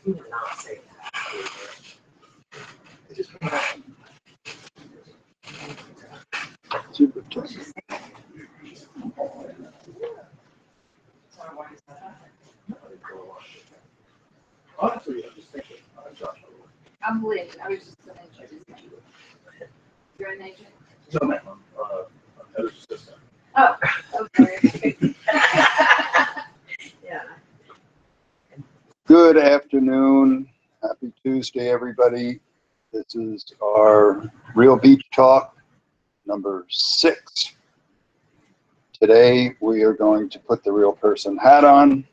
You would not say that. Super tough. Honestly, I'm just thinking, Josh. I'm Lynn. I was just going to introduce you. You're an agent? No, ma'am, I'm head assistant. Oh, okay. Yeah. Good afternoon. Happy Tuesday, everybody. This is our Real Beach Talk number 6. Today we are going to put the real person hat on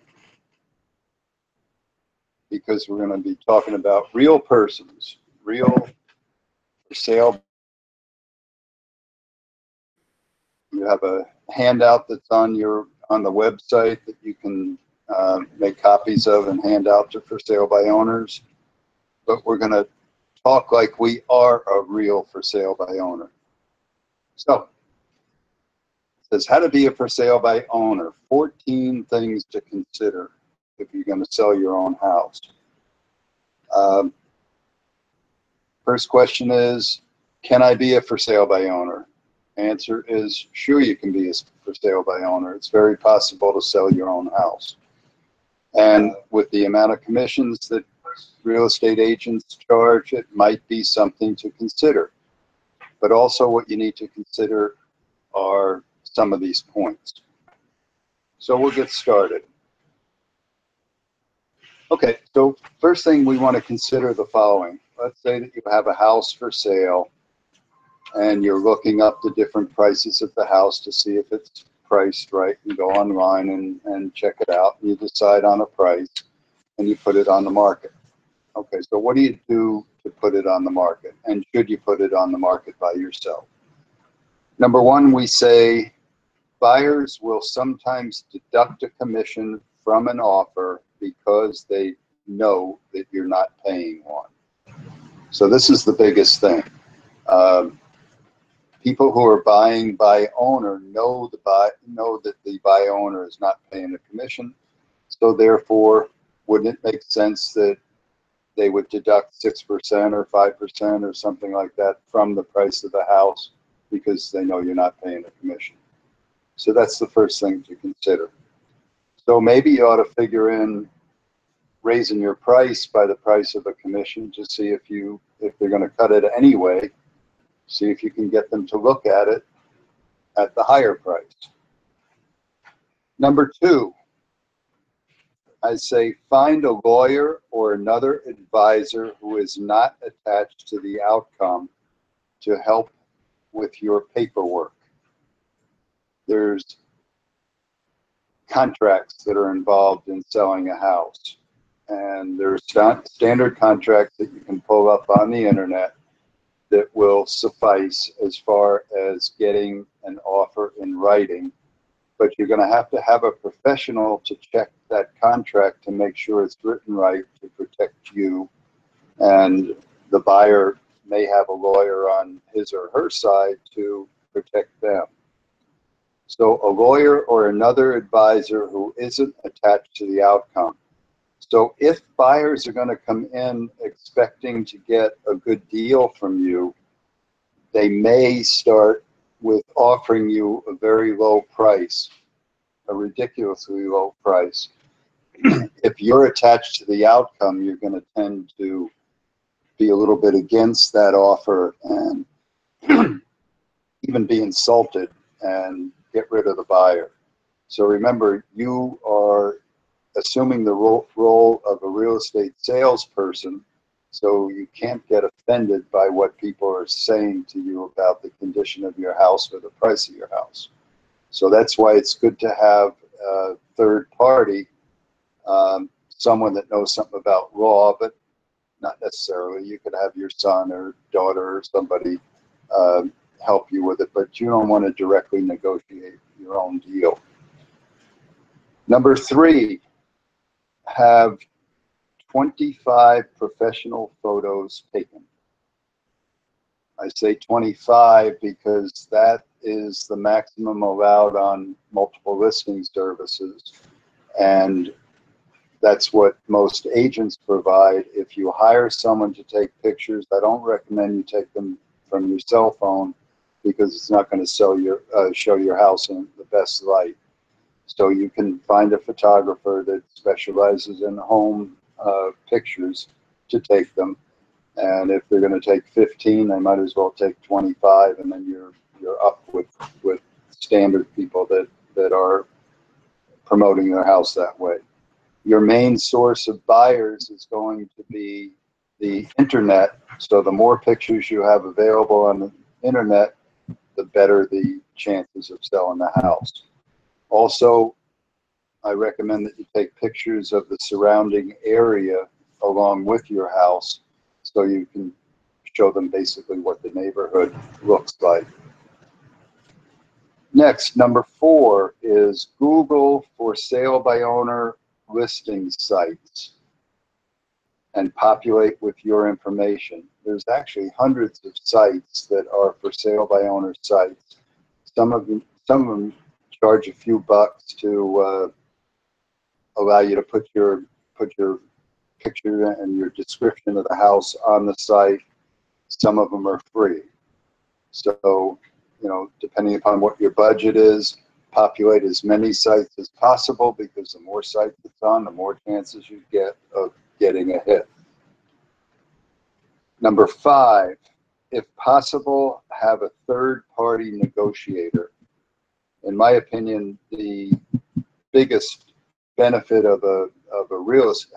because we're going to be talking about real persons, real for sale. You have a handout that's on the website that you can make copies of and hand out to for sale by owners. But we're going to talk like we are a real for sale by owner. So it says how to be a for sale by owner. 14 things to consider if you're going to sell your own house. First question is, can I be a for sale by owner? Answer is sure, you can be a for sale by owner. It's very possible to sell your own house. And with the amount of commissions that real estate agents charge, it might be something to consider. But also what you need to consider are some of these points. So we'll get started. Okay, so first thing we want to consider the following. Let's say that you have a house for sale and you're looking up the different prices of the house to see if it's priced right. You go online and check it out, and you decide on a price and you put it on the market. Okay, so what do you do to put it on the market? And should you put it on the market by yourself? Number one, we say buyers will sometimes deduct a commission from an offer because they know that you're not paying one. So this is the biggest thing. People who are buying by owner know that the buy owner is not paying a commission. So therefore, wouldn't it make sense that they would deduct 6% or 5% or something like that from the price of the house because they know you're not paying a commission? So that's the first thing to consider. So maybe you ought to figure in raising your price by the price of a commission to see if they're going to cut it anyway, see if you can get them to look at it at the higher price. Number two, I say find a lawyer or another advisor who is not attached to the outcome to help with your paperwork. There's contracts that are involved in selling a house, and there's standard contracts that you can pull up on the internet that will suffice as far as getting an offer in writing. But you're going to have a professional to check that contract to make sure it's written right to protect you, and the buyer may have a lawyer on his or her side to protect them. So a lawyer or another advisor who isn't attached to the outcome. So if buyers are going to come in expecting to get a good deal from you, they may start with offering you a very low price, a ridiculously low price. If you're attached to the outcome, you're going to tend to be a little bit against that offer and even be insulted and get rid of the buyer. So remember, you are assuming the role of a real estate salesperson, so you can't get offended by what people are saying to you about the condition of your house or the price of your house. So that's why it's good to have a third party, someone that knows something about law, but not necessarily. You could have your son or daughter or somebody help you with it, but you don't want to directly negotiate your own deal. Number three, have 25 professional photos taken. I say 25 because that is the maximum allowed on multiple listing services. And That's what most agents provide. If you hire someone to take pictures, I don't recommend you take them from your cell phone because it's not going to show your house in the best light. So you can find a photographer that specializes in home pictures to take them. And if they're going to take 15, they might as well take 25, and then you're up with standard people that are promoting their house that way. Your main source of buyers is going to be the internet. So the more pictures you have available on the internet, the better the chances of selling the house. Also, I recommend that you take pictures of the surrounding area along with your house so you can show them basically what the neighborhood looks like. Next, number 4 is Google for sale by owner listing sites and populate with your information. There's actually hundreds of sites that are for sale by owner sites. Some of them charge a few bucks to allow you to put your picture and your description of the house on the site. Some of them are free. So, you know, depending upon what your budget is, populate as many sites as possible, because the more sites it's on, the more chances you get of getting a hit. Number 5, if possible, have a third-party negotiator. In my opinion, the biggest benefit of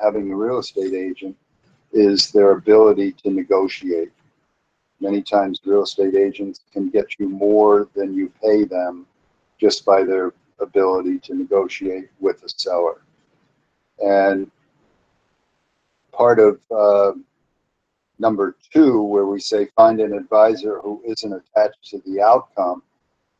having a real estate agent is their ability to negotiate. Many times real estate agents can get you more than you pay them just by their ability to negotiate with the seller. And part of number 2, where we say find an advisor who isn't attached to the outcome,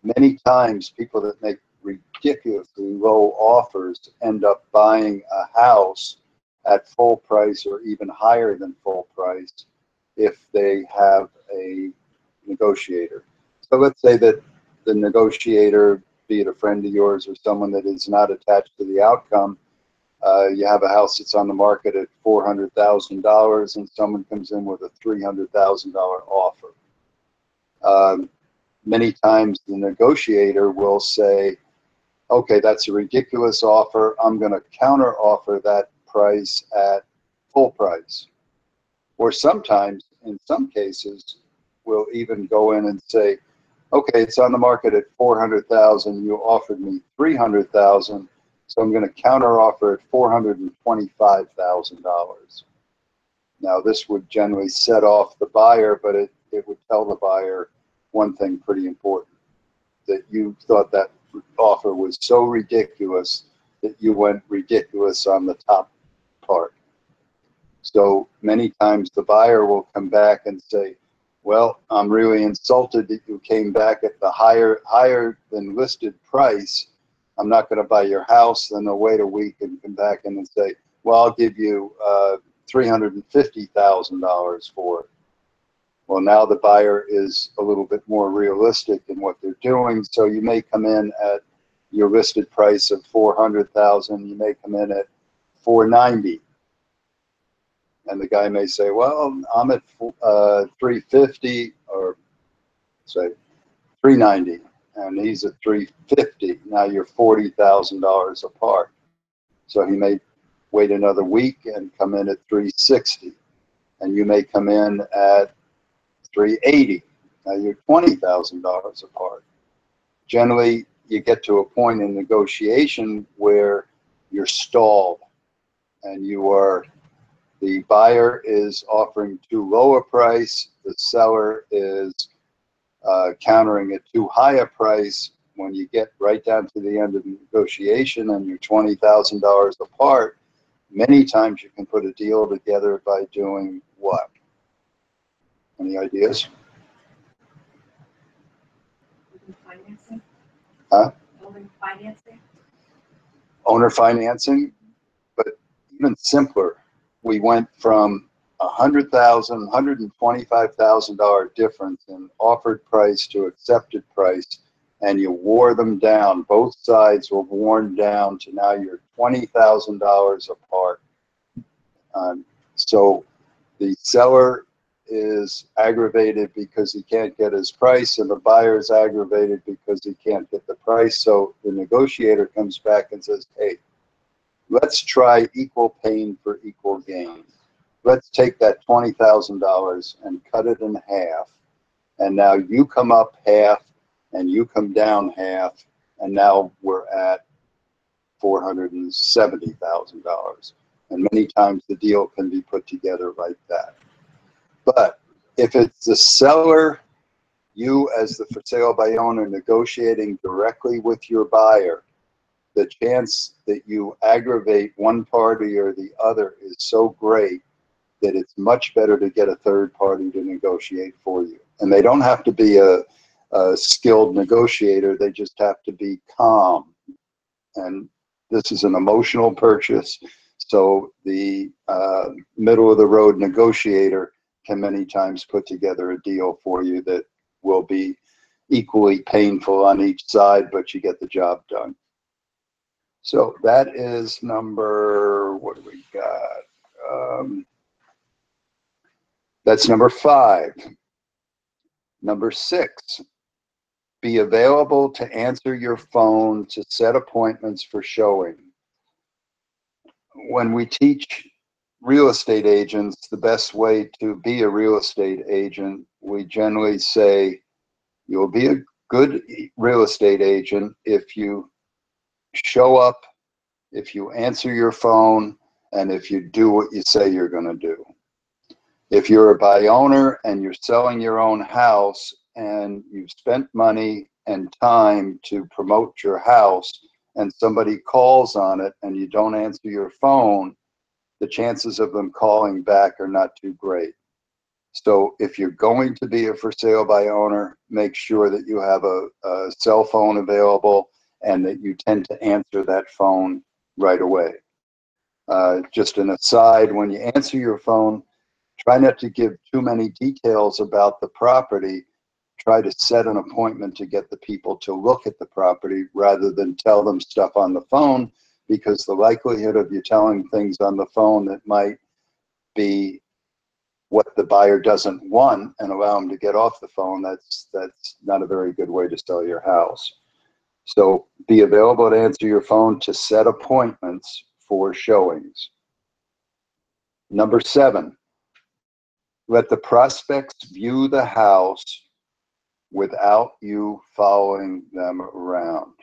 many times people that make ridiculously low offers end up buying a house at full price or even higher than full price if they have a negotiator. So let's say that the negotiator, be it a friend of yours or someone that is not attached to the outcome, you have a house that's on the market at $400,000 and someone comes in with a $300,000 offer. Many times the negotiator will say, okay, that's a ridiculous offer. I'm going to counter offer that price at full price. Or sometimes, in some cases, we'll even go in and say, okay, it's on the market at $400,000. You offered me $300,000, so I'm going to counter offer at $425,000. Now, this would generally set off the buyer, but it would tell the buyer one thing pretty important, that you thought that offer was so ridiculous that you went ridiculous on the top part. So many times the buyer will come back and say, well, I'm really insulted that you came back at the higher than listed price. I'm not going to buy your house. Then they'll wait a week and come back in and say, well, I'll give you $350,000 for it. Well, now the buyer is a little bit more realistic in what they're doing. So you may come in at your listed price of $400,000. You may come in at $490,000. And the guy may say, well, I'm at $350,000, or say $390,000, and he's at $350,000. Now you're $40,000 apart. So he may wait another week and come in at $360,000, and you may come in at $380,000. Now you're $20,000 apart. Generally, you get to a point in negotiation where you're stalled, and the buyer is offering too low a price, the seller is countering at too high a price. When you get right down to the end of the negotiation and you're $20,000 apart, many times you can put a deal together by doing what? Any ideas? Financing? Huh? Building financing? Owner financing, but even simpler. We went from $100,000, $125,000 difference in offered price to accepted price, and you wore them down. Both sides were worn down to now you're $20,000 apart. So the seller is aggravated because he can't get his price, and the buyer is aggravated because he can't get the price. So the negotiator comes back and says, hey, let's try equal pain for equal gain. Let's take that $20,000 and cut it in half. And now you come up half and you come down half. And now we're at $470,000. And many times the deal can be put together like that. But if it's the seller, you as the for sale by owner negotiating directly with your buyer, the chance that you aggravate one party or the other is so great that it's much better to get a third party to negotiate for you. And they don't have to be a skilled negotiator. They just have to be calm. And this is an emotional purchase. So the middle of the road negotiator can many times put together a deal for you that will be equally painful on each side, but you get the job done. So that is number, what do we got? That's number 5. Number 6, be available to answer your phone to set appointments for showing. When we teach real estate agents the best way to be a real estate agent, we generally say you'll be a good real estate agent if you show up, if you answer your phone, and if you do what you say you're going to do. If you're a buy owner and you're selling your own house and you've spent money and time to promote your house and somebody calls on it and you don't answer your phone, the chances of them calling back are not too great. So if you're going to be a for sale by owner, make sure that you have a cell phone available and that you tend to answer that phone right away. Just an aside, when you answer your phone, try not to give too many details about the property. Try to set an appointment to get the people to look at the property rather than tell them stuff on the phone, because the likelihood of you telling things on the phone that might be what the buyer doesn't want and allow them to get off the phone, that's not a very good way to sell your house. So be available to answer your phone to set appointments for showings. Number 7, let the prospects view the house without you following them around.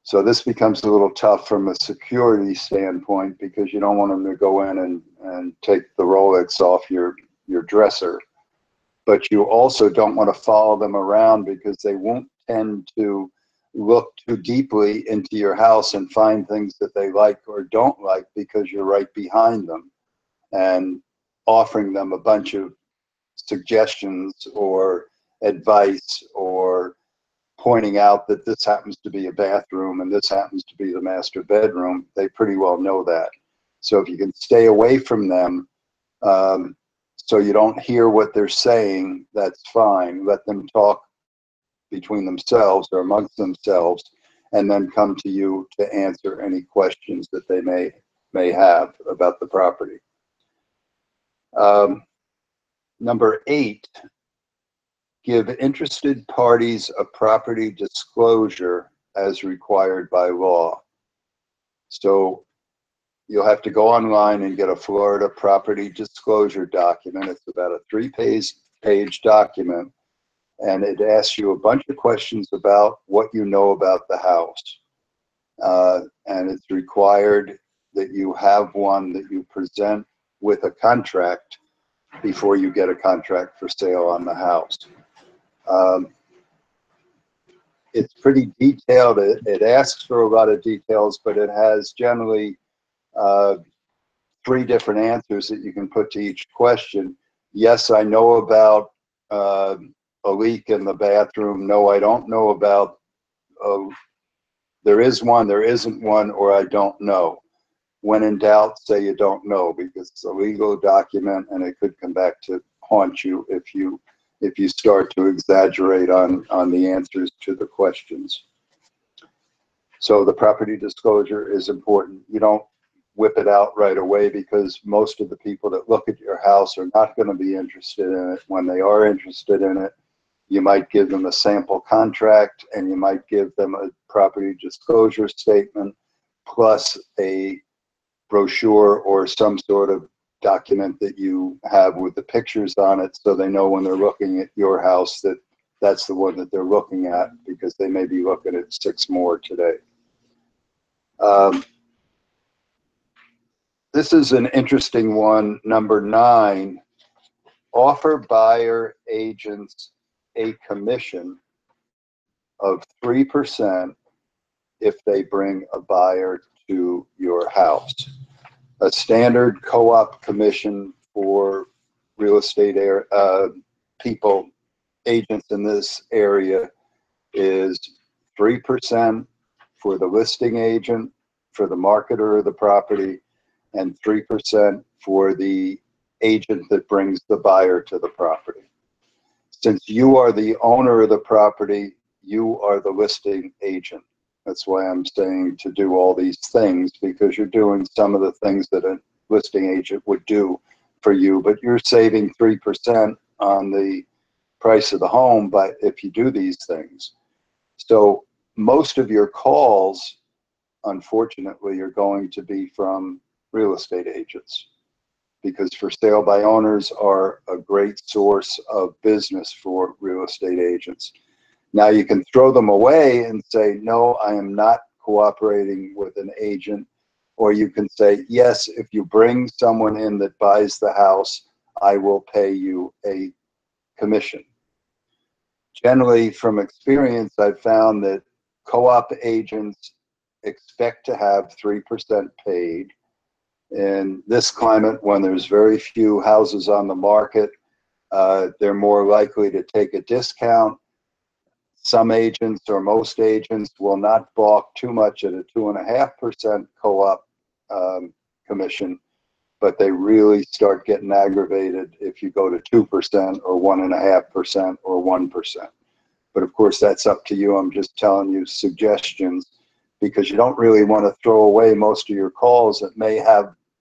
So this becomes a little tough from a security standpoint because you don't want them to go in and take the Rolex off your dresser. But you also don't want to follow them around because they won't tend to look too deeply into your house and find things that they like or don't like because you're right behind them and offering them a bunch of suggestions or advice or pointing out that this happens to be a bathroom and this happens to be the master bedroom. They pretty well know that. So if you can stay away from them so you don't hear what they're saying, that's fine. Let them talk between themselves or amongst themselves and then come to you to answer any questions that they may have about the property. Number 8, give interested parties a property disclosure as required by law. So you'll have to go online and get a Florida property disclosure document. It's about a 3-page document, and it asks you a bunch of questions about what you know about the house. And it's required that you have one that you present with a contract before you get a contract for sale on the house. It's pretty detailed. It asks for a lot of details, but it has generally 3 different answers that you can put to each question. Yes, I know about a leak in the bathroom. No, I don't know about, there is one, there isn't one, or I don't know. When in doubt, say you don't know, because it's a legal document and it could come back to haunt you if you start to exaggerate on the answers to the questions. So the property disclosure is important. You don't whip it out right away, because most of the people that look at your house are not going to be interested in it. When they are interested in it, you might give them a sample contract, and you might give them a property disclosure statement plus a brochure or some sort of document that you have with the pictures on it, so they know when they're looking at your house that that's the one that they're looking at, because they may be looking at 6 more today. This is an interesting one, number 9. Offer buyer agents a commission of 3% if they bring a buyer to your house. A standard co-op commission for real estate people, agents in this area, is 3% for the listing agent, for the marketer of the property, and 3% for the agent that brings the buyer to the property. Since you are the owner of the property, you are the listing agent. That's why I'm saying to do all these things, because you're doing some of the things that a listing agent would do for you, but you're saving 3% on the price of the home but if you do these things. So most of your calls, unfortunately, are going to be from real estate agents, because for sale by owners are a great source of business for real estate agents. Now you can throw them away and say, no, I am not cooperating with an agent. Or you can say, yes, if you bring someone in that buys the house, I will pay you a commission. Generally, from experience, I've found that co-op agents expect to have 3% paid. In this climate, when there's very few houses on the market, they're more likely to take a discount. Some agents, or most agents, will not balk too much at a 2.5% co-op commission, but they really start getting aggravated if you go to 2% or 1.5% or 1%. But of course, that's up to you. I'm just telling you suggestions, because you don't really want to throw away most of your calls that may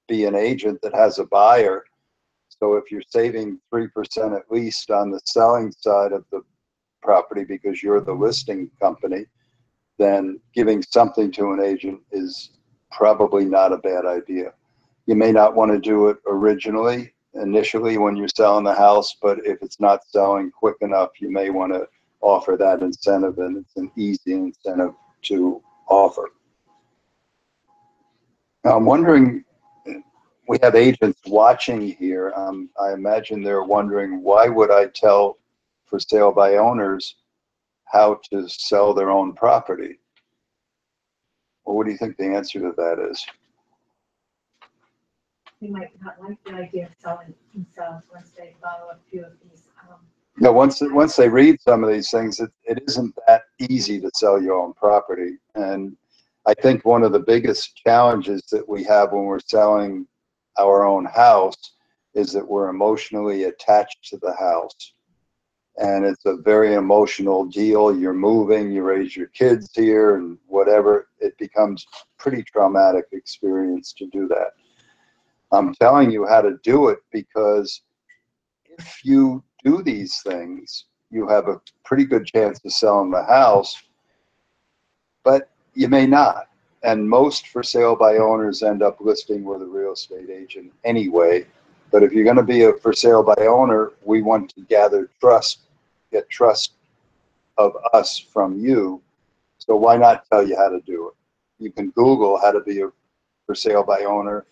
be an agent that has a buyer. So if you're saving 3% at least on the selling side of the property because you're the listing company, then giving something to an agent is probably not a bad idea. You may not want to do it initially when you're selling the house, but if it's not selling quick enough, you may want to offer that incentive, and it's an easy incentive to offer. Now, I'm wondering, we have agents watching here. I imagine they're wondering, why would I tell for sale by owners how to sell their own property? Well, what do you think the answer to that is? They might not like the idea of selling themselves once they follow a few of these. No, once they read some of these things, it isn't that easy to sell your own property. And I think one of the biggest challenges that we have when we're selling our own house is that we're emotionally attached to the house. And it's a very emotional deal. You're moving, you raise your kids here, and whatever, it becomes pretty traumatic experience to do that. I'm telling you how to do it because if you do these things, you have a pretty good chance of selling the house, but you may not. And most for sale by owners end up listing with a real estate agent anyway. But if you're going to be a for sale by owner, we want to gather trust, get trust of us from you. So why not tell you how to do it? You can Google how to be a for sale by owner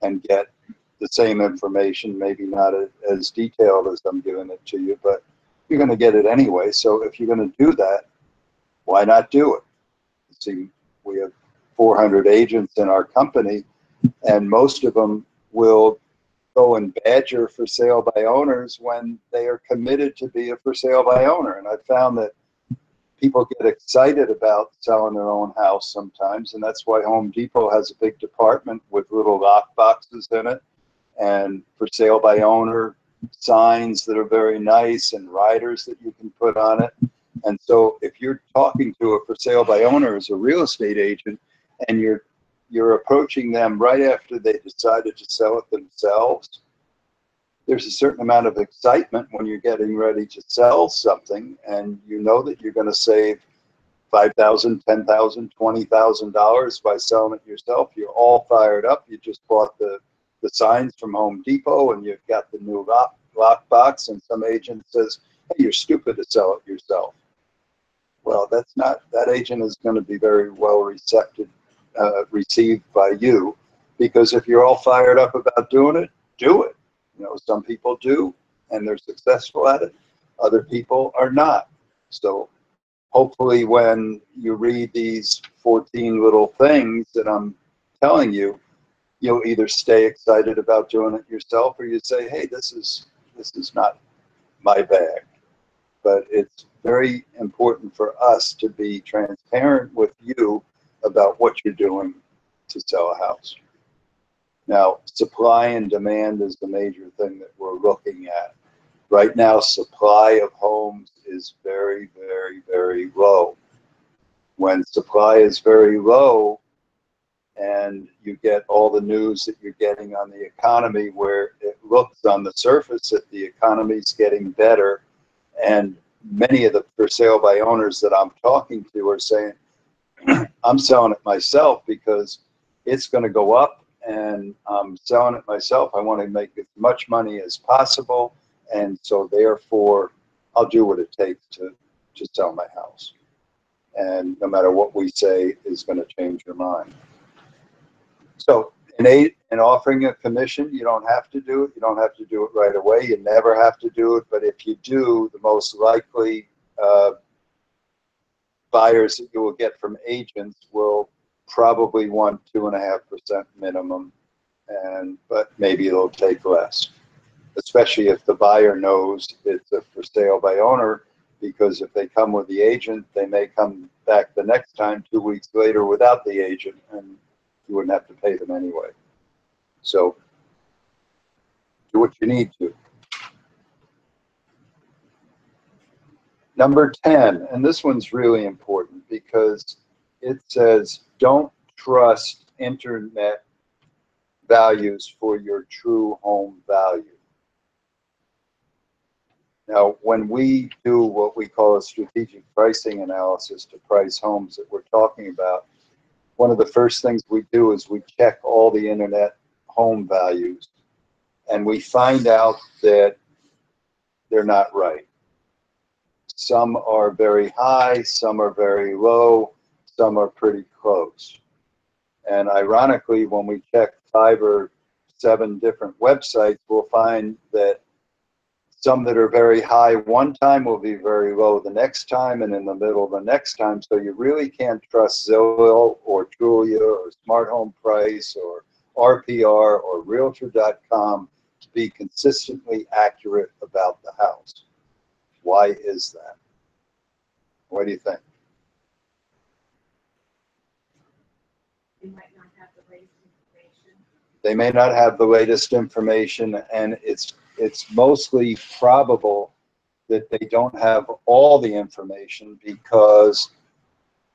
and get the same information, maybe not as detailed as I'm giving it to you, but you're going to get it anyway. So if you're going to do that, why not do it? See, we have 400 agents in our company, and most of them will go and badger for sale by owners when they are committed to be a for sale by owner. And I've found that people get excited about selling their own house sometimes, and that's why Home Depot has a big department with little lock boxes in it, and for sale by owner signs that are very nice, and riders that you can put on it. And so if you're talking to a for sale by owner as a real estate agent, and you're approaching them right after they decided to sell it themselves, there's a certain amount of excitement when you're getting ready to sell something, and you know that you're going to save $5,000, $10,000, $20,000 by selling it yourself. You're all fired up. You just bought the signs from Home Depot, and you've got the new lock box, and some agent says, hey, you're stupid to sell it yourself. Well, that's not, that agent is going to be very well received by you, because if you're all fired up about doing it, do it. You know, some people do, and they're successful at it. Other people are not. So hopefully when you read these 14 little things that I'm telling you, you'll either stay excited about doing it yourself, or you say, hey, this is not my bag. But it's very important for us to be transparent with you about what you're doing to sell a house. Now, supply and demand is the major thing that we're looking at. Right now, supply of homes is very, very, very low. When supply is very low, and you get all the news that you're getting on the economy, where it looks on the surface that the economy is getting better, and many of the for sale by owners that I'm talking to are saying, I'm selling it myself because it's going to go up, and I'm selling it myself. I want to make as much money as possible, and so therefore I'll do what it takes to sell my house. And no matter what we say is going to change your mind. So in offering a commission, you don't have to do it. You don't have to do it right away. You never have to do it. But if you do, the most likely buyers that you will get from agents will probably want 2.5% minimum, but maybe it'll take less, especially if the buyer knows it's a for sale by owner, because if they come with the agent, they may come back the next time 2 weeks later without the agent, and you wouldn't have to pay them anyway. So do what you need to. Number 10, and this one's really important because it says, don't trust internet values for your true home value. Now, when we do what we call a strategic pricing analysis to price homes that we're talking about, one of the first things we do is we check all the internet home values, and we find out that they're not right. Some are very high, some are very low, some are pretty close. And ironically, when we check 5 or 7 different websites, we'll find that some that are very high one time will be very low the next time, and in the middle the next time. So you really can't trust Zillow or Trulia or Smart Home Price or RPR or Realtor.com to be consistently accurate about the house. Why is that? What do you think? They might not have the latest information. They may not have the latest information, and it's mostly probable that they don't have all the information because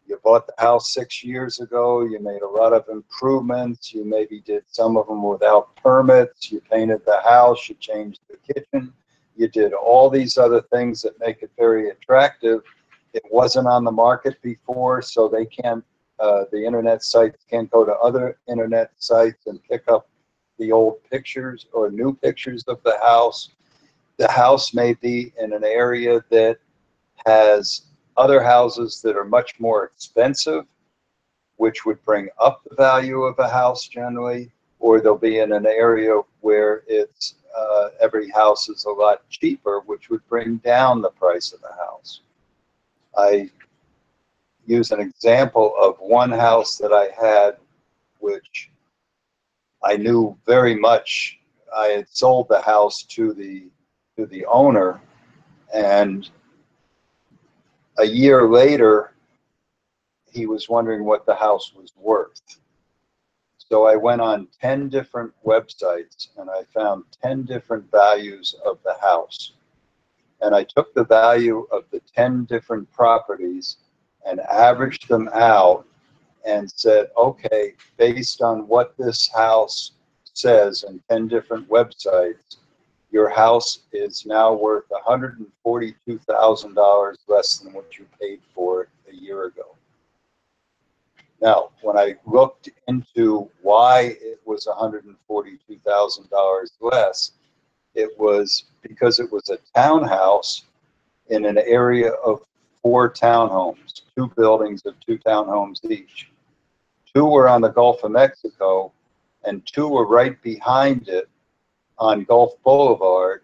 you bought the house 6 years ago, you made a lot of improvements, you maybe did some of them without permits, you painted the house, you changed the kitchen, you did all these other things that make it very attractive. It wasn't on the market before, so they can't, the internet sites can't go to other internet sites and pick up the old pictures or new pictures of the house. The house may be in an area that has other houses that are much more expensive, which would bring up the value of a house generally, or they'll be in an area where it's every house is a lot cheaper, which would bring down the price of the house. I use an example of one house that I had, which I knew very much. I had sold the house to the owner, and a year later, he was wondering what the house was worth. So I went on 10 different websites, and I found 10 different values of the house. And I took the value of the 10 different properties and averaged them out, and said, okay, based on what this house says in 10 different websites, your house is now worth $142,000 less than what you paid for it a year ago. Now, when I looked into why it was $142,000 less, it was because it was a townhouse in an area of 4 townhomes, 2 buildings of 2 townhomes each. 2 were on the Gulf of Mexico, and 2 were right behind it on Gulf Boulevard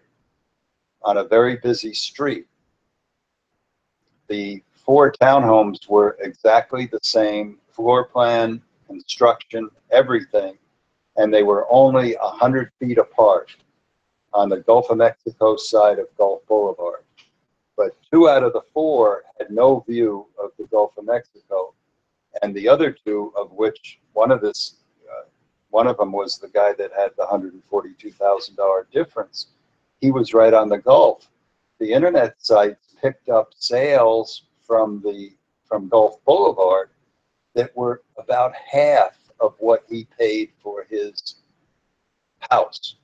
on a very busy street. The 4 townhomes were exactly the same floor plan, construction, everything, and they were only 100 feet apart on the Gulf of Mexico side of Gulf Boulevard. But 2 out of the 4 had no view of the Gulf of Mexico, and the other 2, of which one of them was the guy that had the $142,000 difference. He was right on the Gulf. The internet sites picked up sales from Gulf Boulevard that were about half of what he paid for his house.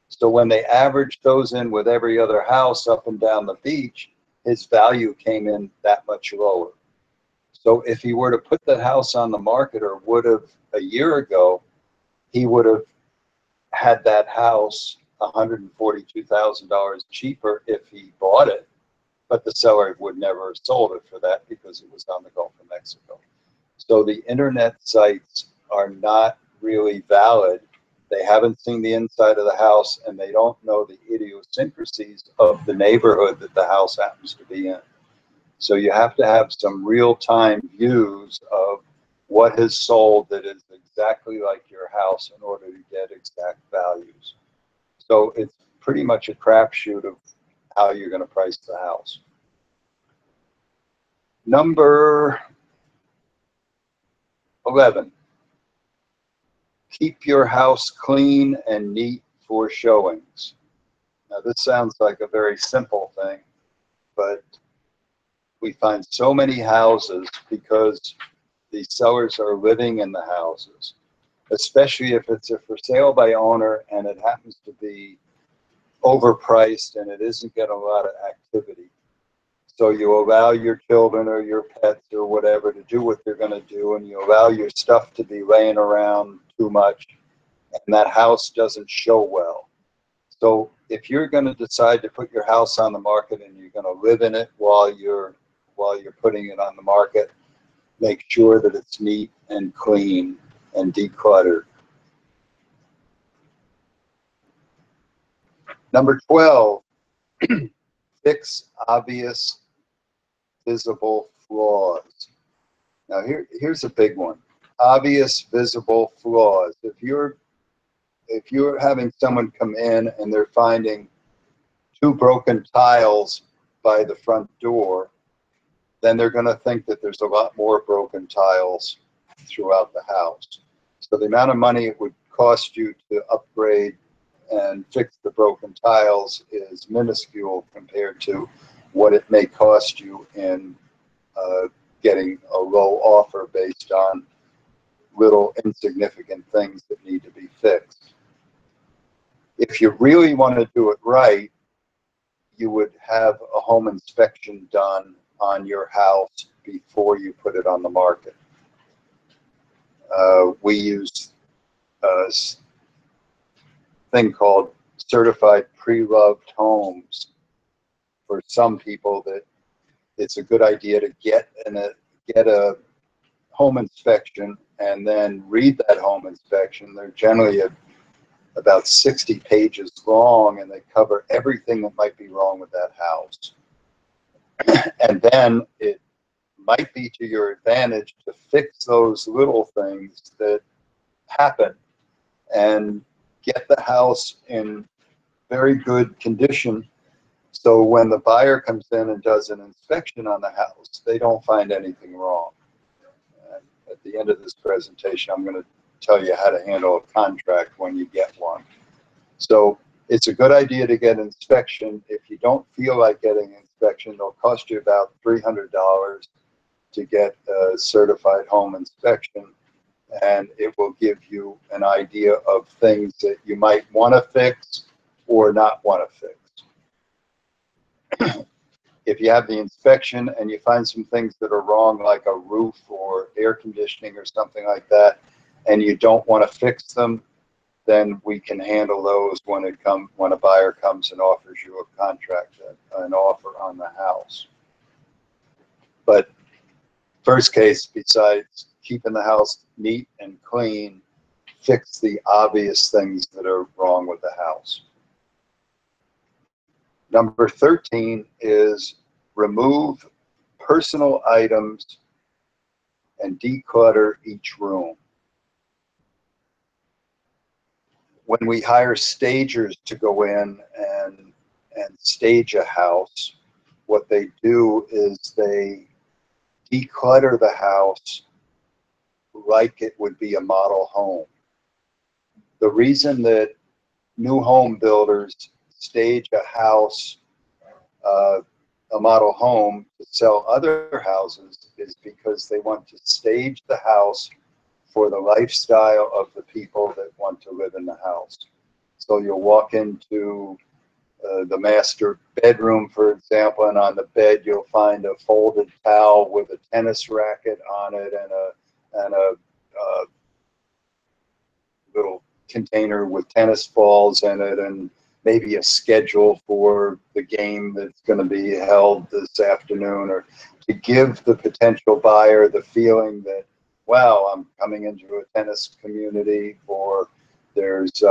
So when they averaged those in with every other house up and down the beach, his value came in that much lower. So if he were to put the house on the market, or would have a year ago, he would have had that house $142,000 cheaper if he bought it, but the seller would never have sold it for that because it was on the Gulf of Mexico. So the internet sites are not really valid. They haven't seen the inside of the house, and they don't know the idiosyncrasies of the neighborhood that the house happens to be in. So you have to have some real-time views of what has sold that is exactly like your house in order to get exact values. So it's pretty much a crapshoot of how you're going to price the house. Number 11, keep your house clean and neat for showings. Now this sounds like a very simple thing, but we find so many houses because the sellers are living in the houses, especially if it's a for sale by owner and it happens to be overpriced and it isn't getting a lot of activity. So you allow your children or your pets or whatever to do what they're going to do, and you allow your stuff to be laying around too much, and that house doesn't show well. So if you're going to decide to put your house on the market and you're going to live in it while you're putting it on the market, make sure that it's neat and clean and decluttered. Number 12, fix obvious visible flaws. Now here's a big one. Obvious visible flaws. If you're having someone come in and they're finding 2 broken tiles by the front door, then they're going to think that there's a lot more broken tiles throughout the house. So the amount of money it would cost you to upgrade and fix the broken tiles is minuscule compared to what it may cost you in getting a low offer based on little insignificant things that need to be fixed. If you really want to do it right, you would have a home inspection done on your house before you put it on the market. We use a thing called certified pre-loved homes for some people that it's a good idea to get a home inspection and then read that home inspection. They're generally about 60 pages long, and they cover everything that might be wrong with that house. And then it might be to your advantage to fix those little things that happen and get the house in very good condition, so when the buyer comes in and does an inspection on the house, they don't find anything wrong. And at the end of this presentation, I'm going to tell you how to handle a contract when you get one. So it's a good idea to get inspection. If you don't feel like getting inspection, they'll cost you about $300. to get a certified home inspection, and it will give you an idea of things that you might want to fix or not want to fix. If you have the inspection and you find some things that are wrong, like a roof or air conditioning or something like that, and you don't want to fix them, then we can handle those when a buyer comes and offers you a contract, an offer on the house. But first case, besides keeping the house neat and clean, fix the obvious things that are wrong with the house. Number 13 is remove personal items and declutter each room. When we hire stagers to go in and stage a house, what they do is they declutter the house like it would be a model home. The reason that new home builders stage a house, a model home, to sell other houses is because they want to stage the house for the lifestyle of the people that want to live in the house. So you'll walk into the master bedroom, for example, and on the bed you'll find a folded towel with a tennis racket on it and a little container with tennis balls in it, and maybe a schedule for the game that's going to be held this afternoon, or to give the potential buyer the feeling that, wow, I'm coming into a tennis community, or there's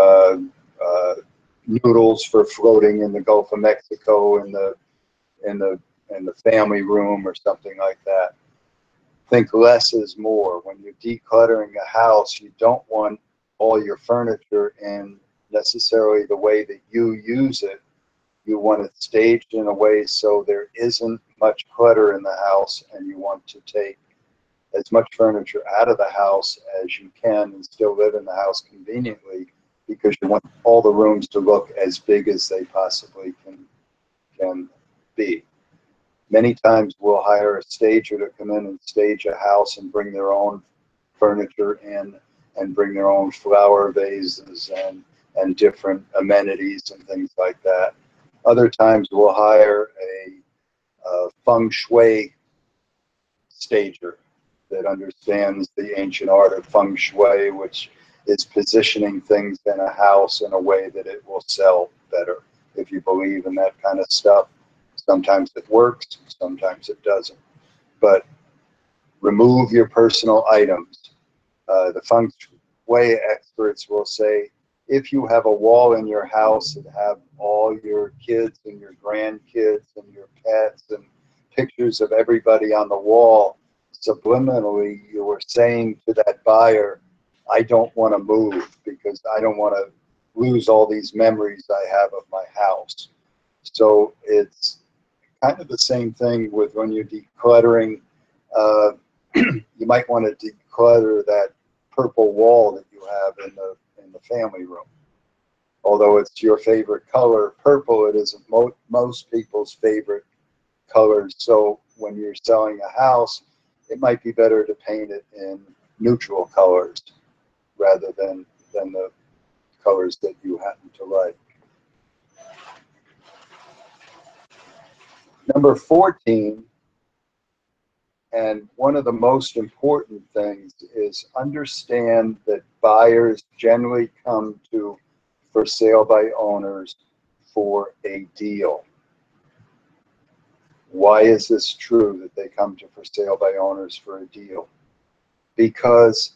noodles for floating in the Gulf of Mexico in the family room or something like that. Think less is more. When you're decluttering a house, you don't want all your furniture in necessarily the way that you use it. You want it staged in a way so there isn't much clutter in the house, and you want to take as much furniture out of the house as you can and still live in the house conveniently, because you want all the rooms to look as big as they possibly can be. Many times we'll hire a stager to come in and stage a house and bring their own furniture in and bring their own flower vases and different amenities and things like that. Other times we'll hire a feng shui stager that understands the ancient art of feng shui, which is positioning things in a house in a way that it will sell better. If you believe in that kind of stuff, sometimes it works, sometimes it doesn't. But remove your personal items. The feng shui experts will say, if you have a wall in your house that have all your kids and your grandkids and your pets and pictures of everybody on the wall, subliminally you are saying to that buyer, I don't want to move because I don't want to lose all these memories I have of my house. So it's kind of the same thing with when you're decluttering. You might want to declutter that purple wall that you have in the family room. Although it's your favorite color, purple, it isn't most people's favorite colors. So when you're selling a house, it might be better to paint it in neutral colors rather than the colors that you happen to like. Number 14, and one of the most important things, is understand that buyers generally come to for sale by owners for a deal. Why is this true that they come to for sale by owners for a deal? Because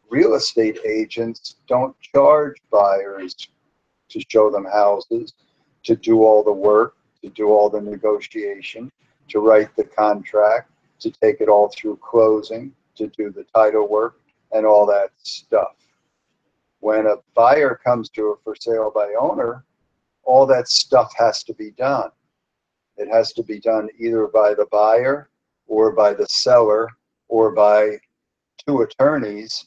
real estate agents don't charge buyers to show them houses, to do all the work, to do all the negotiation, to write the contract, to take it all through closing, to do the title work, and all that stuff. When a buyer comes to a for sale by owner, all that stuff has to be done. It has to be done either by the buyer or by the seller or by two attorneys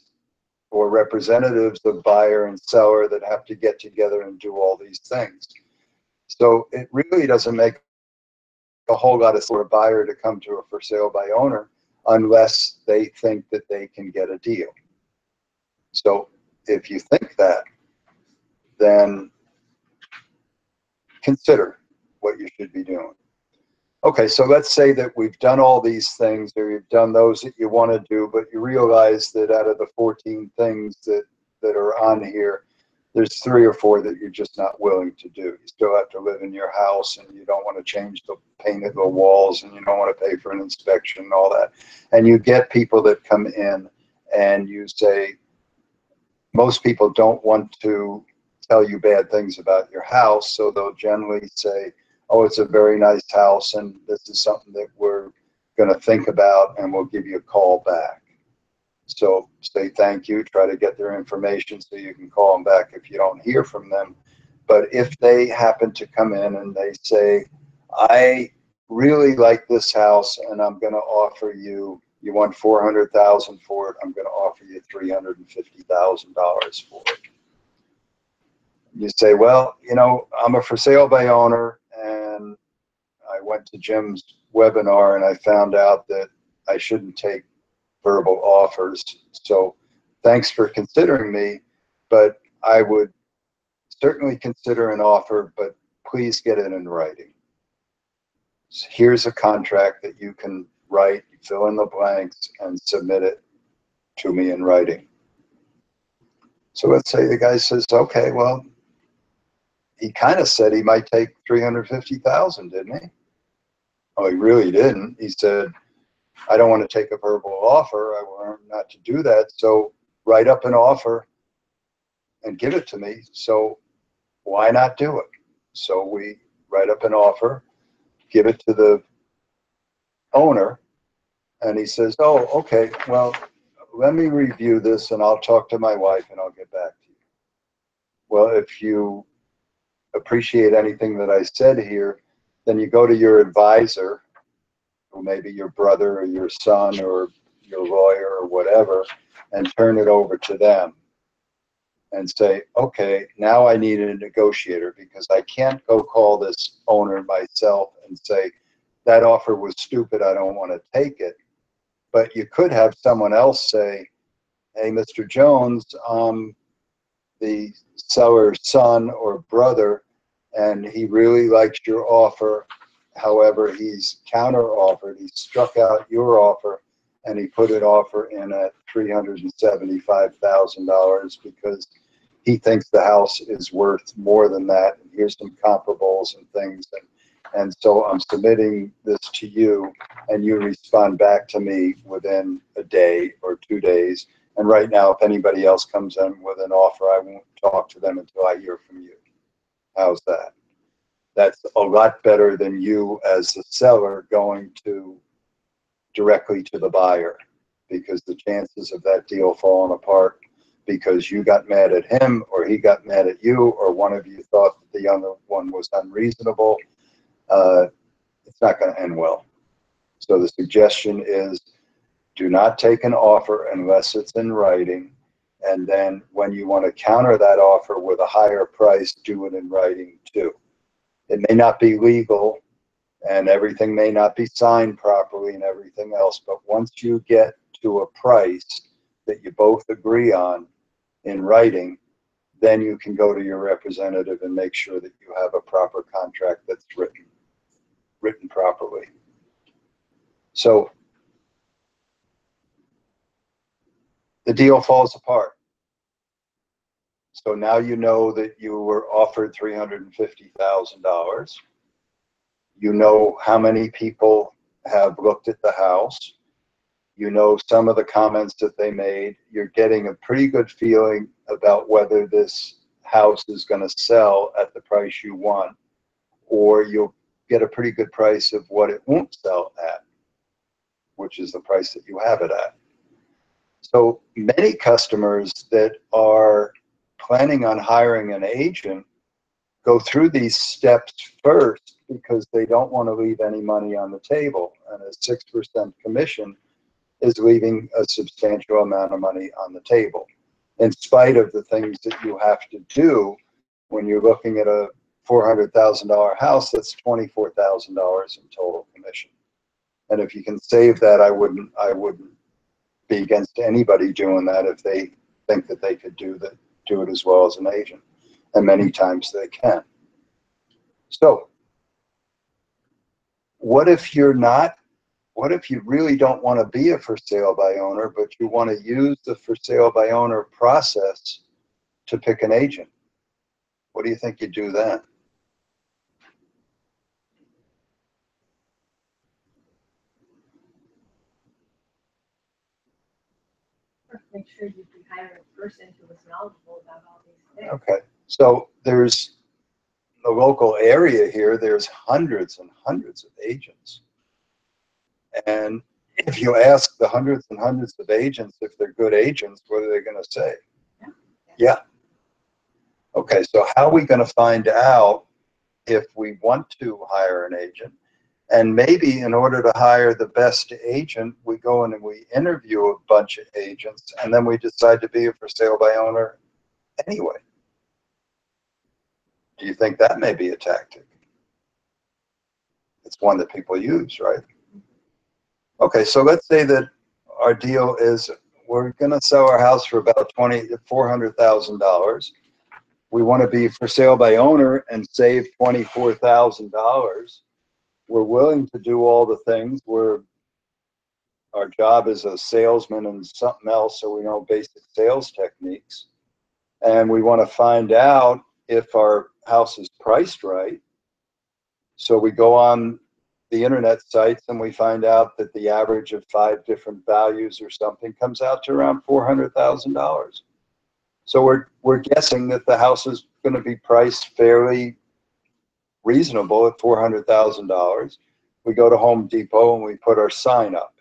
or representatives of buyer and seller that have to get together and do all these things. So it really doesn't make a whole lot of sense for a buyer to come to a for sale by owner unless they think that they can get a deal. So if you think that, then consider what you should be doing. Okay, so let's say that we've done all these things, or you've done those that you want to do, but you realize that out of the 14 things that are on here, there's 3 or 4 that you're just not willing to do. You still have to live in your house, and you don't want to change the paint of the walls, and you don't want to pay for an inspection and all that. And you get people that come in and you say, most people don't want to tell you bad things about your house, so they'll generally say, oh, it's a very nice house, and this is something that we're going to think about, and we'll give you a call back. So say thank you, try to get their information so you can call them back if you don't hear from them. But if they happen to come in and they say, I really like this house, and I'm going to offer you, you want $400,000 for it, I'm going to offer you $350,000 for it. You say, well, you know, I'm a for sale by owner, and I went to Jim's webinar and I found out that I shouldn't take verbal offers. So thanks for considering me, but I would certainly consider an offer, but please get it in writing. So here's a contract that you can write, fill in the blanks, and submit it to me in writing. So let's say the guy says, okay, well, he kind of said he might take $350,000, didn't he? Oh, he really didn't. He said, I don't want to take a verbal offer. I want not to do that. So write up an offer and give it to me. So why not do it? So we write up an offer, give it to the owner, and he says, oh, okay, well, let me review this and I'll talk to my wife and I'll get back to you. Well, if you appreciate anything that I said here, then you go to your advisor, who may be your brother or your son or your lawyer or whatever, and turn it over to them and say, okay, now I need a negotiator, because I can't go call this owner myself and say, that offer was stupid, I don't want to take it. But you could have someone else say, hey, Mr. Jones, the seller's son or brother, and he really likes your offer. However, he's counter-offered. He struck out your offer, and he put an offer in at $375,000 because he thinks the house is worth more than that. And here's some comparables and things. And so I'm submitting this to you, and you respond back to me within a day or 2 days. And right now, if anybody else comes in with an offer, I won't talk to them until I hear from you. How's that? That's a lot better than you as the seller going directly to the buyer, because the chances of that deal falling apart because you got mad at him or he got mad at you or one of you thought that the other one was unreasonable, it's not going to end well. So the suggestion is, do not take an offer unless it's in writing. And then when you want to counter that offer with a higher price, do it in writing too. It may not be legal and everything may not be signed properly and everything else, but once you get to a price that you both agree on in writing, then you can go to your representative and make sure that you have a proper contract that's written properly. So the deal falls apart. So now you know that you were offered $350,000. You know how many people have looked at the house. You know some of the comments that they made. You're getting a pretty good feeling about whether this house is going to sell at the price you want, or you'll get a pretty good price of what it won't sell at, which is the price that you have it at. So many customers that are planning on hiring an agent go through these steps first because they don't want to leave any money on the table. And a 6% commission is leaving a substantial amount of money on the table, in spite of the things that you have to do. When you're looking at a $400,000 house, that's $24,000 in total commission. And if you can save that, I wouldn't be against anybody doing that if they think that they could do it as well as an agent. And many times they can. So what if you really don't want to be a for sale by owner, but you want to use the for sale by owner process to pick an agent? What do you think you do then? Make sure you can hire a person who is knowledgeable about all these things. Okay, so there's the local area here, there's hundreds and hundreds of agents. And if you ask the hundreds and hundreds of agents if they're good agents, what are they going to say? Yeah. Okay, so how are we going to find out if we want to hire an agent? And maybe in order to hire the best agent, we go in and we interview a bunch of agents, and then we decide to be a for sale by owner anyway. Do you think that may be a tactic? It's one that people use, right? Okay, so let's say that our deal is we're going to sell our house for about $400,000. We want to be for sale by owner and save $24,000. We're willing to do all the things. Our job is a salesman and something else, so we know basic sales techniques. And we want to find out if our house is priced right. So we go on the internet sites and we find out that the average of 5 different values or something comes out to around $400,000. So we're guessing that the house is going to be priced fairly reasonable at $400,000. We go to Home Depot and we put our sign up,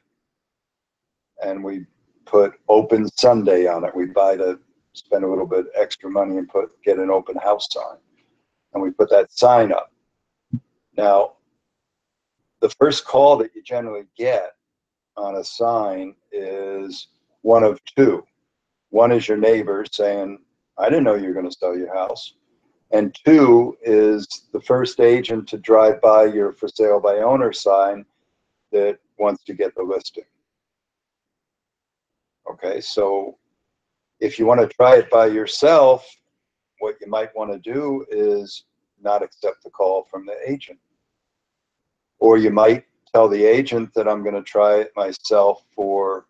and we put open Sunday on it. We spend a little bit extra money and get an open house sign, and we put that sign up. Now, the first call that you generally get on a sign is one of two. One is your neighbor saying, I didn't know you were going to sell your house. And two is the first agent to drive by your for sale by owner sign that wants to get the listing. Okay, so if you want to try it by yourself, what you might want to do is not accept the call from the agent. Or you might tell the agent that I'm going to try it myself for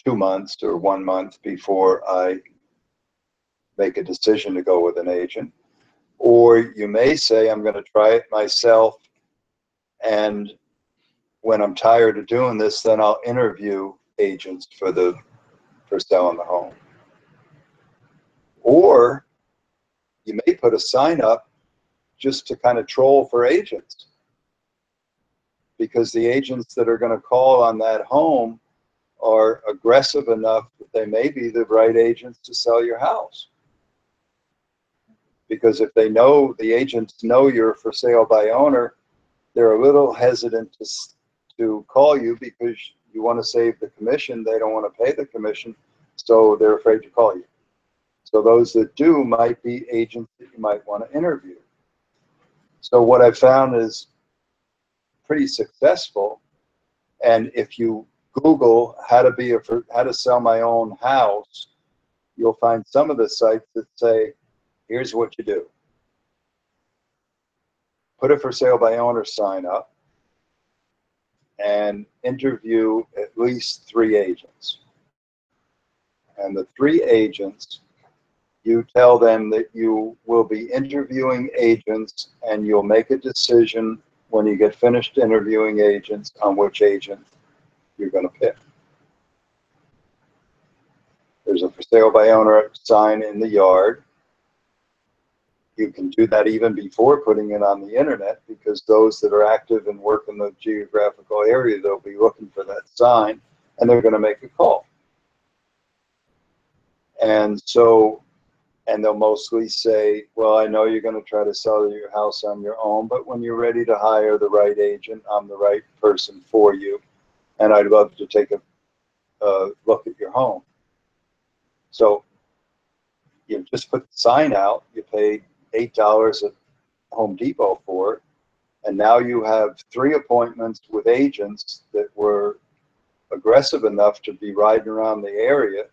2 months or 1 month before I make a decision to go with an agent. Or you may say, I'm going to try it myself, and when I'm tired of doing this, then I'll interview agents for selling the home. Or you may put a sign up just to kind of troll for agents, because the agents that are going to call on that home are aggressive enough that they may be the right agents to sell your house. Because if the agents know you're for sale by owner, they're a little hesitant to call you because you want to save the commission. They don't want to pay the commission, so they're afraid to call you. So those that do might be agents that you might want to interview. So what I've found is pretty successful. And if you Google how to sell my own house, you'll find some of the sites that say, here's what you do. Put a for sale by owner sign up and interview at least 3 agents. And the 3 agents, you tell them that you will be interviewing agents, and you'll make a decision when you get finished interviewing agents on which agent you're going to pick. There's a for sale by owner sign in the yard. You can do that even before putting it on the internet, because those that are active and work in the geographical area, they'll be looking for that sign, and they're going to make a call. And they'll mostly say, well, I know you're going to try to sell your house on your own, but when you're ready to hire the right agent, I'm the right person for you, and I'd love to take a look at your home. So you just put the sign out, you pay $8 at Home Depot for it, And now you have 3 appointments with agents that were aggressive enough to be riding around the area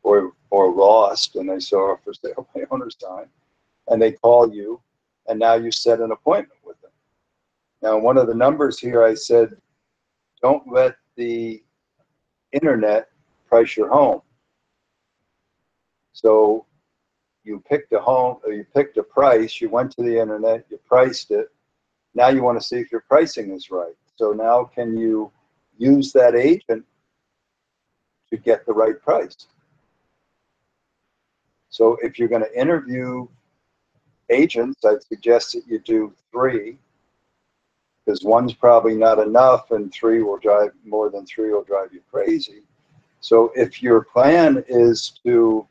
or lost, and they saw a for sale by owner sign, and they call you, and now you set an appointment with them. Now, one of the numbers here, I said, don't let the internet price your home. So you picked a home, or you picked a price, you went to the internet, you priced it. Now you want to see if your pricing is right. So now can you use that agent to get the right price? So if you're going to interview agents, I'd suggest that you do 3, because one's probably not enough, and 3 will drive, more than 3 will drive you crazy. So if your plan is to,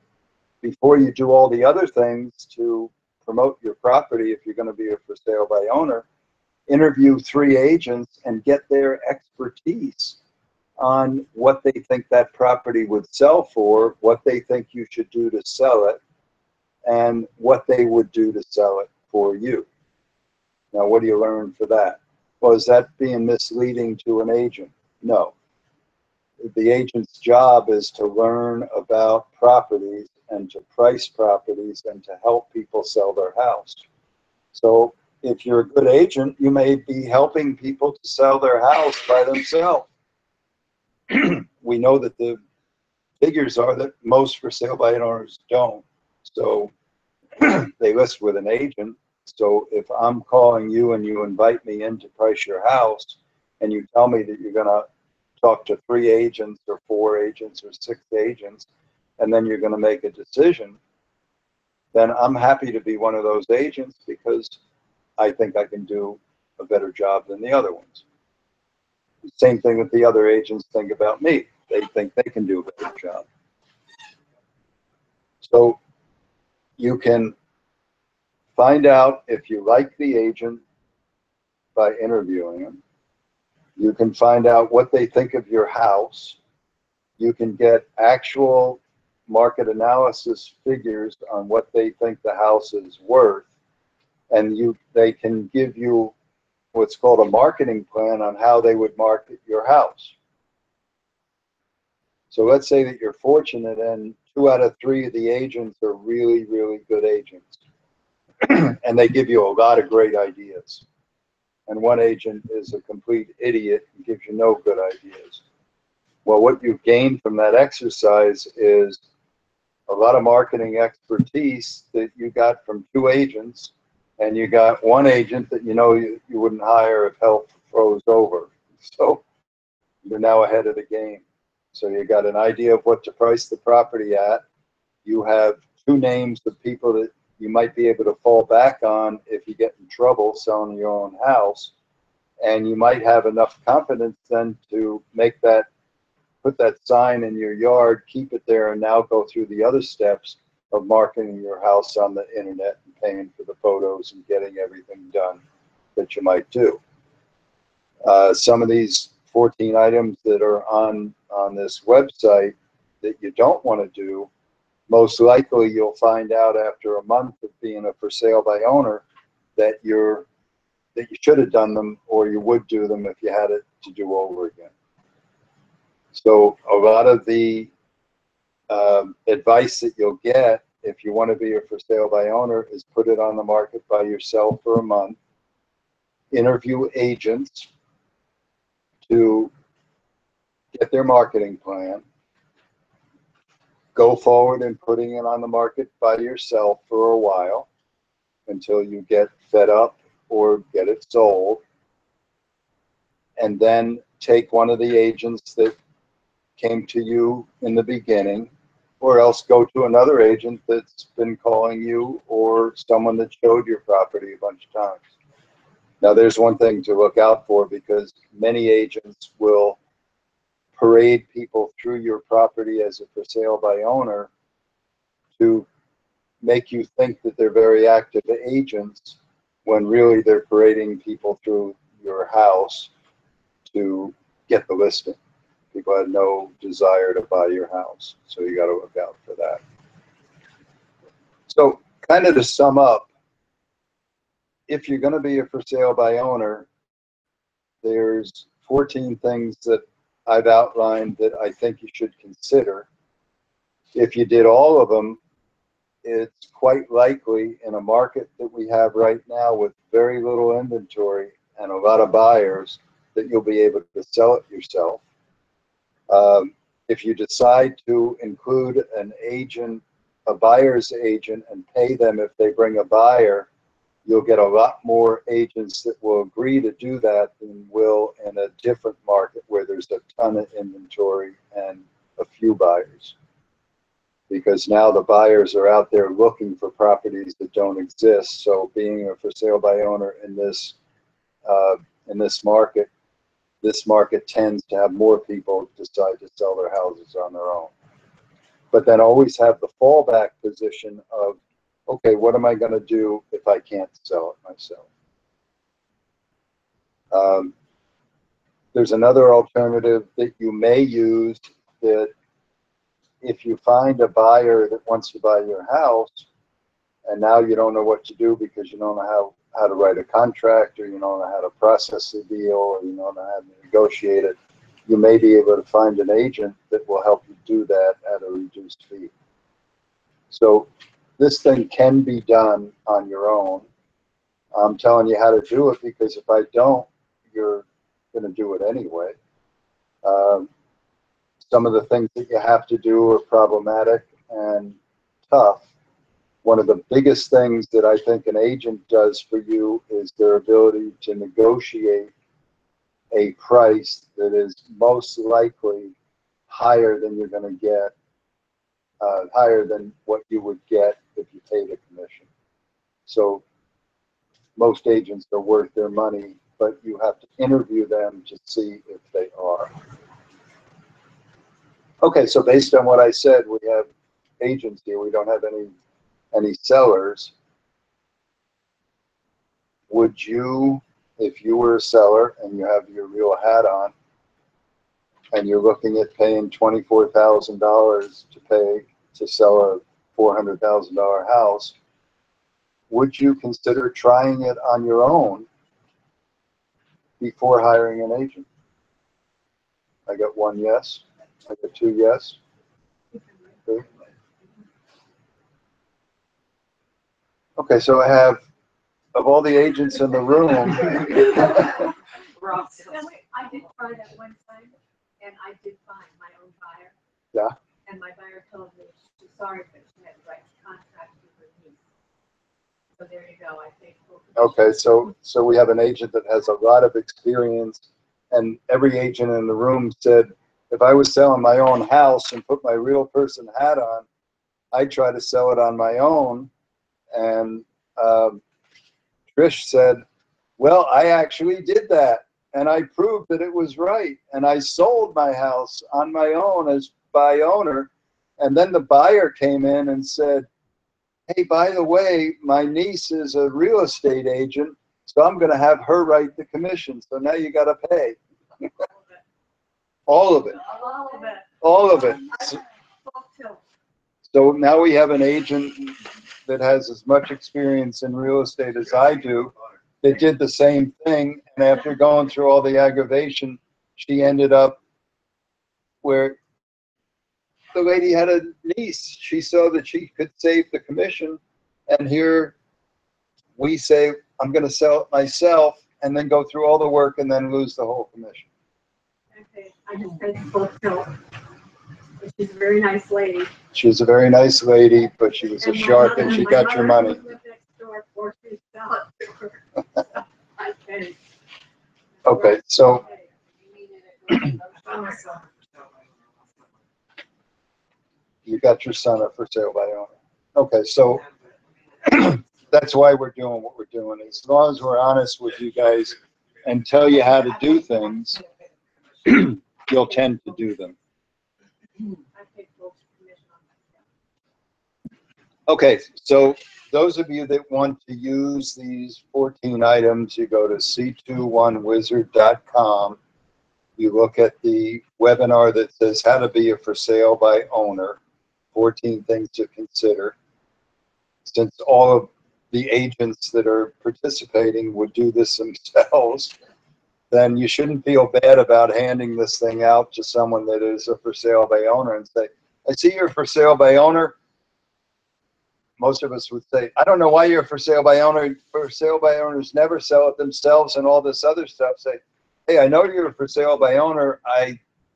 before you do all the other things to promote your property, if you're going to be a for sale by owner, interview 3 agents and get their expertise on what they think that property would sell for, what they think you should do to sell it, and what they would do to sell it for you. Now, what do you learn for that? Well, is that being misleading to an agent? No. The agent's job is to learn about properties and to price properties and to help people sell their house. So if you're a good agent, you may be helping people to sell their house by themselves. We know that the figures are that most for sale by owners don't. So they list with an agent. So if I'm calling you and you invite me in to price your house, and you tell me that you're going to talk to 3 agents or 4 agents or 6 agents, and then you're going to make a decision, then I'm happy to be one of those agents because I think I can do a better job than the other ones. Same thing that the other agents think about me. They think they can do a better job. So you can find out if you like the agent by interviewing them. You can find out what they think of your house. You can get actual market analysis figures on what they think the house is worth. And they can give you what's called a marketing plan on how they would market your house. So let's say that you're fortunate and 2 out of 3 of the agents are really, really good agents. And they give you a lot of great ideas. And one agent is a complete idiot and gives you no good ideas. Well, what you've gained from that exercise is a lot of marketing expertise that you got from 2 agents, and you got 1 agent that you wouldn't hire if hell froze over. So you're now ahead of the game. So you got an idea of what to price the property at. You have 2 names of people that you might be able to fall back on if you get in trouble selling your own house. And you might have enough confidence then to put that sign in your yard, keep it there, and now go through the other steps of marketing your house on the internet and paying for the photos and getting everything done that you might do. Some of these 14 items that are on this website that you don't want to do, most likely you'll find out after a month of being a for sale by owner that you should have done them, or you would do them if you had it to do over again. So a lot of the advice that you'll get if you want to be a for sale by owner is put it on the market by yourself for a month, interview agents to get their marketing plan, go forward in putting it on the market by yourself for a while until you get fed up or get it sold, and then take one of the agents that came to you in the beginning, or else go to another agent that's been calling you or someone that showed your property a bunch of times. Now, there's one thing to look out for, because many agents will parade people through your property as a for sale by owner to make you think that they're very active agents, when really they're parading people through your house to get the listing. People have no desire to buy your house, so you got to look out for that. So kind of to sum up, if you're going to be a for sale by owner, there's 14 things that I've outlined that I think you should consider. If you did all of them, it's quite likely in a market that we have right now with very little inventory and a lot of buyers that you'll be able to sell it yourself. If you decide to include an agent, a buyer's agent, and pay them if they bring a buyer, you'll get a lot more agents that will agree to do that than will in a different market where there's a ton of inventory and a few buyers. Because now the buyers are out there looking for properties that don't exist. So being a for sale by owner in this market, this market tends to have more people decide to sell their houses on their own. But then always have the fallback position of, okay, what am I going to do if I can't sell it myself? There's another alternative that you may use, that if you find a buyer that wants to buy your house and now you don't know what to do because you don't know how to write a contract, or you don't know how to process the deal, or you don't know how to negotiate it, you may be able to find an agent that will help you do that at a reduced fee. So this thing can be done on your own. I'm telling you how to do it because if I don't, you're going to do it anyway. Some of the things that you have to do are problematic and tough. One of the biggest things that I think an agent does for you is their ability to negotiate a price that is most likely higher than you're going to get, higher than what you would get if you paid a commission. So most agents are worth their money, but you have to interview them to see if they are. Okay, so based on what I said, we have agents here. We don't have any sellers. Would you, if you were a seller and you have your real hat on and you're looking at paying $24,000 to sell a $400,000 house, would you consider trying it on your own before hiring an agent? I got one yes. I got two yes. Okay. Okay, so I have, of all the agents in the room, I did try that one time, and I did find my own buyer. Yeah. And my buyer told me she's sorry, but she had to write a contract with her niece. So there you go. I think. Okay, so we have an agent that has a lot of experience, and every agent in the room said, if I was selling my own house and put my real person hat on, I'd try to sell it on my own. And Trish said, well, I actually did that, and I proved that it was right, and I sold my house on my own as by owner, and then the buyer came in and said, hey, by the way, my niece is a real estate agent, so I'm going to have her write the commission, so now you got to pay. All of it. All of it. All of it. Full tilt. So now we have an agent that has as much experience in real estate as I do. They did the same thing, and after going through all the aggravation, she ended up where the lady had a niece. She saw that she could save the commission, and here we say, I'm going to sell it myself, and then go through all the work and then lose the whole commission. Okay, I just said full tilt. She's a very nice lady. She was a very nice lady, but she was a shark, and she got your money. Okay, so you got your son up for sale by owner. Okay, so that's why we're doing what we're doing. As long as we're honest with you guys and tell you how to do things, you'll tend to do them. Okay, so those of you that want to use these 14 items, you go to c21wizard.com. You look at the webinar that says how to be a for sale by owner, 14 things to consider. Since all of the agents that are participating would do this themselves, then you shouldn't feel bad about handing this thing out to someone that is a for sale by owner and say, I see you're for sale by owner. Most of us would say, I don't know why you're for sale by owner. For sale by owners never sell it themselves and all this other stuff. Say, hey, I know you're for sale by owner.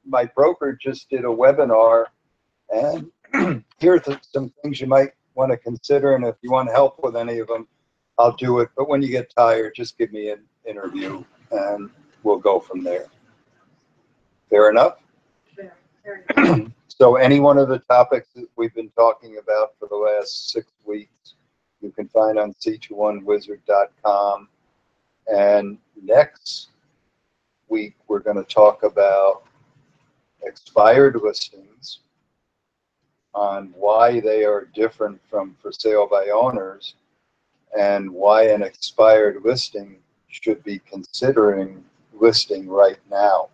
My broker just did a webinar, and here are some things you might want to consider. And if you want help with any of them, I'll do it. But when you get tired, just give me an interview and we'll go from there. Fair enough? Very, very. So any one of the topics that we've been talking about for the last 6 weeks, you can find on c21wizard.com. And next week, we're going to talk about expired listings, on why they are different from for sale by owners, and why an expired listing should be considering listing right now,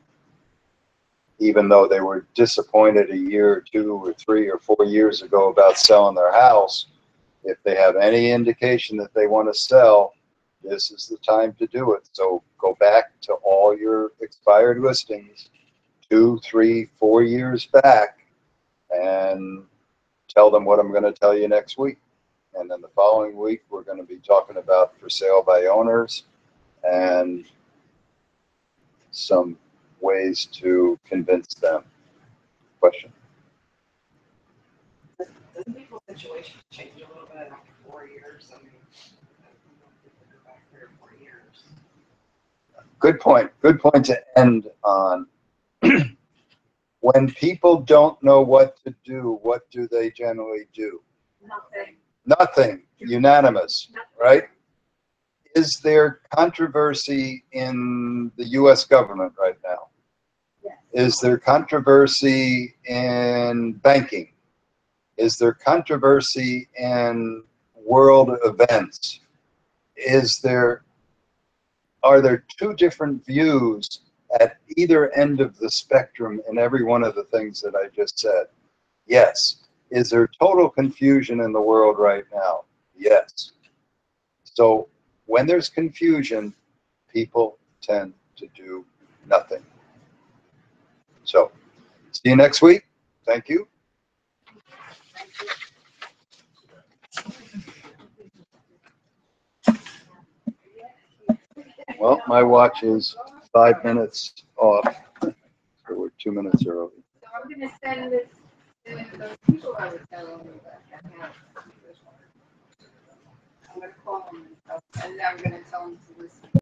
even though they were disappointed a year or 2 or 3 or 4 years ago about selling their house. If they have any indication that they want to sell, this is the time to do it. So go back to all your expired listings 2, 3, 4 years back and tell them what I'm going to tell you next week. And then the following week, we're going to be talking about for sale by owners and some ways to convince them. Question? Doesn't people's situation change a little bit after 4 years? I mean, people go back 3 or 4 years. Good point. Good point to end on. When people don't know what to do, what do they generally do? Nothing. Nothing. Unanimous, right? Is there controversy in the U.S. government right now? Yes. Is there controversy in banking? Is there controversy in world events? Are there 2 different views at either end of the spectrum in every one of the things that I just said? Yes. Is there total confusion in the world right now? Yes. So when there's confusion, people tend to do nothing. So see you next week. Thank you. Well, my watch is 5 minutes off. So we're 2 minutes early. So I'm gonna send this to those people I was telling you about. I'm gonna call them and stuff, and I'm gonna tell them to listen.